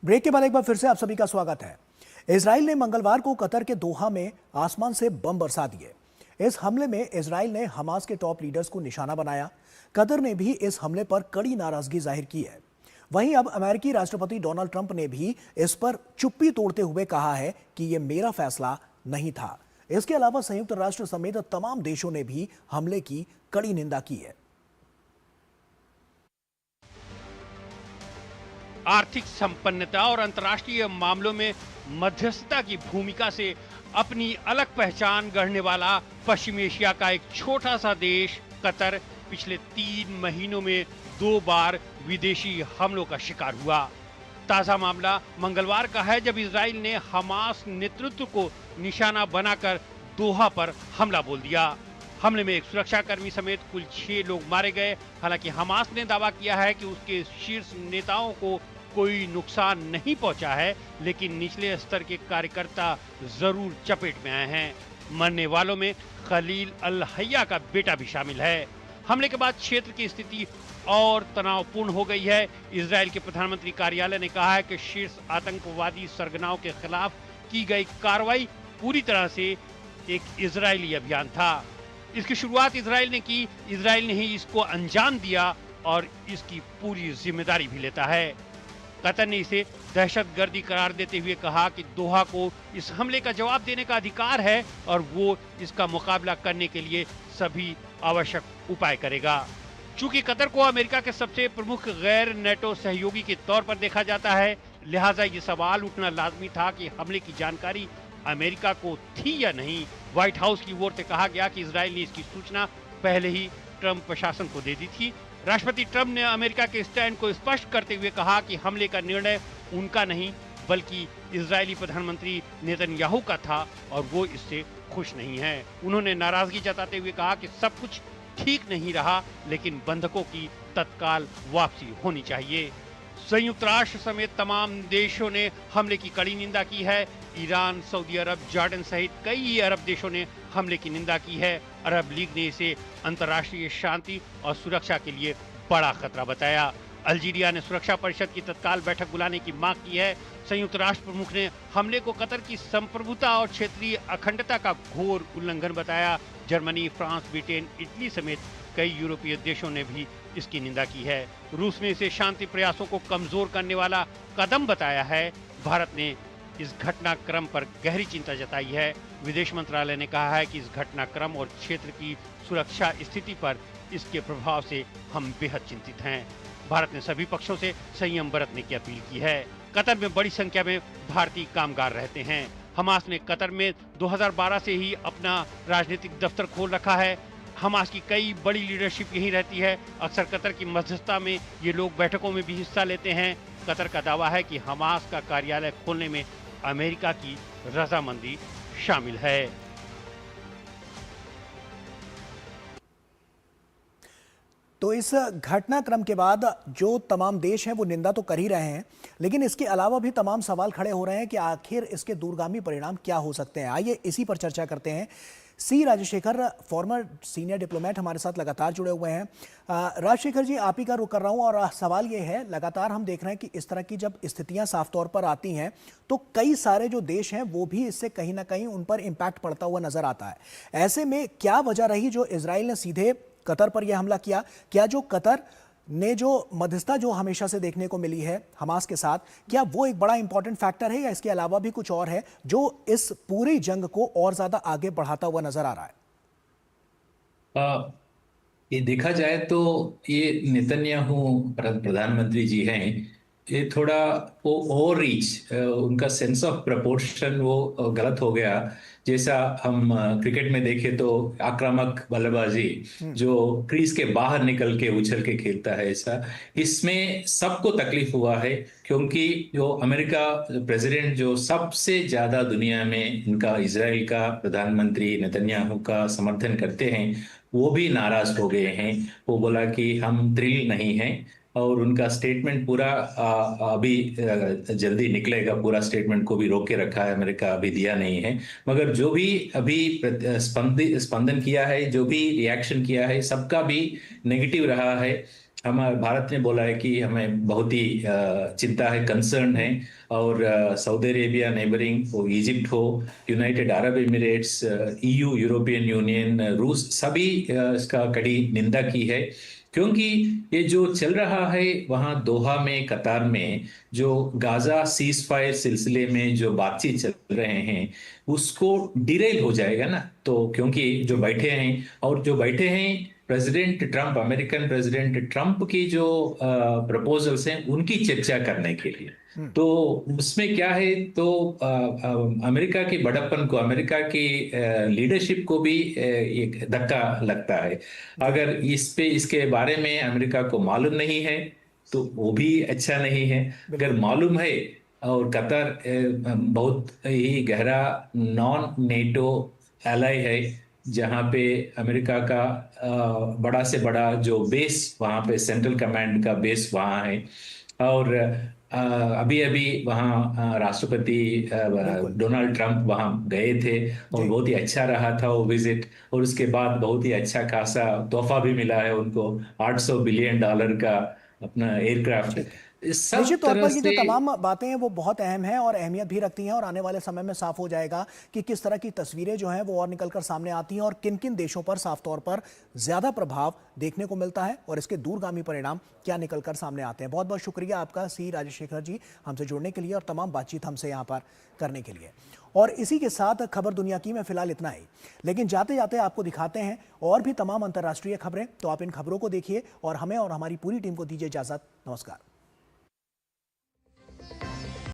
Break के बाद एक बार फिर से आप सभी का स्वागत है। इजराइल ने मंगलवार को कतर के दोहा में आसमान से बम बरसा दिए। इस हमले में इजराइल ने हमास के टॉप लीडर्स को निशाना बनाया। कतर ने भी इस हमले पर कड़ी नाराजगी जाहिर की है। वहीं अब अमेरिकी राष्ट्रपति डोनाल्ड ट्रंप ने भी इस पर चुप्पी तोड़ते हुए कहा है कि यह मेरा फैसला नहीं था। इसके अलावा संयुक्त राष्ट्र समेत तमाम देशों ने भी हमले की कड़ी निंदा की है। आर्थिक संपन्नता और अंतर्राष्ट्रीय मामलों में मध्यस्थता की भूमिका से अपनी अलग पहचान गढ़ने वाला पश्चिम एशिया का एक छोटा सा देश कतर पिछले 3 महीनों में 2 बार विदेशी हमलों का शिकार हुआ। ताजा मामला मंगलवार का है, जब इजराइल ने हमास नेतृत्व को निशाना बनाकर दोहा पर हमला बोल दिया। हमले में एक सुरक्षाकर्मी समेत कुल 6 लोग मारे गए। हालांकि हमास ने दावा किया है कि उसके शीर्ष नेताओं को कोई नुकसान नहीं पहुंचा है, लेकिन निचले स्तर के कार्यकर्ता जरूर चपेट में आए हैं। मरने वालों में खलील अल हैया का बेटा भी शामिल है। हमले के बाद क्षेत्र की स्थिति और तनावपूर्ण हो गई है। इजराइल के प्रधानमंत्री कार्यालय ने कहा है कि शीर्ष आतंकवादी सरगनाओं के खिलाफ की गई कार्रवाई पूरी तरह से एक इजरायली अभियान था। इसकी शुरुआत इजराइल ने की। इजराइल ने ही इसको अंजाम दिया और इसकी पूरी जिम्मेदारी भी लेता है। कतर ने इसे दहशतगर्दी करार देते हुए कहा कि दोहा को इस हमले का जवाब देने का अधिकार है और वो इसका मुकाबला करने के लिए सभी आवश्यक उपाय करेगा। चूंकि कतर को अमेरिका के सबसे प्रमुख गैर नेटो सहयोगी के तौर पर देखा जाता है, लिहाजा ये सवाल उठना लाजमी था कि हमले की जानकारी अमेरिका को थी या नहीं। व्हाइट हाउस की ओर से कहा गया कि इजराइल ने इसकी सूचना पहले ही ट्रंप प्रशासन को दे दी थी। राष्ट्रपति ट्रंप ने अमेरिका के स्टैंड को स्पष्ट करते हुए कहा कि हमले का निर्णय उनका नहीं बल्कि इजरायली प्रधानमंत्री नेतन्याहू का था और वो इससे खुश नहीं है। उन्होंने नाराजगी जताते हुए कहा कि सब कुछ ठीक नहीं रहा, लेकिन बंधकों की तत्काल वापसी होनी चाहिए। संयुक्त राष्ट्र समेत तमाम देशों ने हमले की कड़ी निंदा की है। ईरान, सऊदी अरब, जॉर्डन सहित कई अरब देशों ने हमले की निंदा की है। अरब लीग ने इसे अंतर्राष्ट्रीय शांति और सुरक्षा के लिए बड़ा खतरा बताया। अल्जीरिया ने सुरक्षा परिषद की तत्काल बैठक बुलाने की मांग की है। संयुक्त राष्ट्र प्रमुख ने हमले को कतर की संप्रभुता और क्षेत्रीय अखंडता का घोर उल्लंघन बताया। जर्मनी, फ्रांस, ब्रिटेन, इटली समेत कई यूरोपीय देशों ने भी इसकी निंदा की है। रूस ने इसे शांति प्रयासों को कमजोर करने वाला कदम बताया है। भारत ने इस घटनाक्रम पर गहरी चिंता जताई है। विदेश मंत्रालय ने कहा है कि इस घटनाक्रम और क्षेत्र की सुरक्षा स्थिति पर इसके प्रभाव से हम बेहद चिंतित हैं। भारत ने सभी पक्षों से संयम बरतने की अपील की है। कतर में बड़ी संख्या में भारतीय कामगार रहते हैं। हमास ने कतर में 2012 से ही अपना राजनीतिक दफ्तर खोल रखा है। हमास की कई बड़ी लीडरशिप यहीं रहती है। अक्सर कतर की मध्यस्थता में ये लोग बैठकों में भी हिस्सा लेते हैं। कतर का दावा है कि हमास का कार्यालय खोलने में अमेरिका की रजामंदी शामिल है। तो इस घटनाक्रम के बाद जो तमाम देश हैं वो निंदा तो कर ही रहे हैं, लेकिन इसके अलावा भी तमाम सवाल खड़े हो रहे हैं कि आखिर इसके दूरगामी परिणाम क्या हो सकते हैं। आइए इसी पर चर्चा करते हैं। सी राजशेखर, फॉर्मर सीनियर डिप्लोमेट, हमारे साथ लगातार जुड़े हुए हैं। राजशेखर जी, आप ही का रुख कर रहा हूं और सवाल ये है, लगातार हम देख रहे हैं कि इस तरह की जब स्थितियां साफ तौर पर आती हैं तो कई सारे जो देश हैं वो भी इससे कहीं ना कहीं उन पर इम्पैक्ट पड़ता हुआ नजर आता है। ऐसे में क्या वजह रही जो इजराइल ने सीधे कतर पर यह हमला किया? क्या जो कतर ने जो मध्यस्थता जो हमेशा से देखने को मिली है हमास के साथ, क्या वो एक बड़ा इंपॉर्टेंट फैक्टर है या इसके अलावा भी कुछ और है जो इस पूरी जंग को और ज्यादा आगे बढ़ाता हुआ नजर आ रहा है? ये देखा जाए तो ये नेतन्याहू प्रधानमंत्री जी हैं, ये थोड़ा वो ओवर रीच, उनका सेंस ऑफ प्रपोर्शन वो गलत हो गया। जैसा हम क्रिकेट में देखें तो आक्रामक बल्लेबाजी जो क्रीज के बाहर निकल के उछल के खेलता है, ऐसा इसमें सबको तकलीफ हुआ है। क्योंकि जो अमेरिका प्रेसिडेंट जो सबसे ज्यादा दुनिया में उनका इजराइल का प्रधानमंत्री नेतन्याहू का समर्थन करते हैं, वो भी नाराज हो गए हैं। वो बोला कि हम थ्रिल नहीं हैं और उनका स्टेटमेंट पूरा अभी जल्दी निकलेगा। पूरा स्टेटमेंट को भी रोक के रखा है, अमेरिका अभी दिया नहीं है। मगर जो भी अभी स्पंदन किया है, जो भी रिएक्शन किया है, सबका भी नेगेटिव रहा है। हमारे भारत ने बोला है कि हमें बहुत ही चिंता है, कंसर्न है। और सऊदी अरेबिया नेबरिंग हो, इजिप्ट हो, United Arab Emirates, EU, European union, रूस, सभी इसका कड़ी निंदा की है। क्योंकि ये जो चल रहा है वहाँ दोहा में, कतार में, जो गाजा सीज फायर सिलसिले में जो बातचीत चल रहे हैं उसको डिरेल हो जाएगा ना। तो क्योंकि जो बैठे हैं, और जो बैठे हैं president Trump, American president Trump की जो प्रपोजल्स हैं उनकी चर्चा करने के लिए। तो उसमें क्या है, तो अमेरिका के बड़प्पन को, अमेरिका की लीडरशिप को भी एक धक्का लगता है। अगर इस पे, इसके बारे में अमेरिका को मालूम नहीं है तो वो भी अच्छा नहीं है। अगर बिल्कुल। मालूम है, और कतर बहुत ही गहरा नॉन नेटो एलाई है, जहाँ पे अमेरिका का बड़ा से बड़ा जो बेस, वहाँ पे सेंट्रल कमांड का बेस वहाँ है। और अभी अभी वहाँ राष्ट्रपति बिल्कुल। डोनाल्ड ट्रंप वहाँ गए थे, और जी। बहुत ही अच्छा रहा था वो विजिट। और उसके बाद बहुत ही अच्छा खासा तोहफा भी मिला है उनको, $800 बिलियन का अपना एयरक्राफ्ट। ठीक है। इस सब निश्चित तौर तरह पर ये जो से तमाम बातें हैं वो बहुत अहम हैं और अहमियत भी रखती हैं, और आने वाले समय में साफ हो जाएगा कि किस तरह की तस्वीरें जो हैं वो और निकलकर सामने आती हैं और किन किन देशों पर साफ तौर पर ज्यादा प्रभाव देखने को मिलता है और इसके दूरगामी परिणाम क्या निकलकर सामने आते हैं। बहुत बहुत शुक्रिया आपका सी राजशेखर जी, हमसे जुड़ने के लिए और तमाम बातचीत हमसे यहाँ पर करने के लिए। और इसी के साथ खबर दुनिया की में फिलहाल इतना ही, लेकिन जाते जाते आपको दिखाते हैं और भी तमाम अंतर्राष्ट्रीय खबरें। तो आप इन खबरों को देखिए और हमें और हमारी पूरी टीम को दीजिए इजाजत। नमस्कार।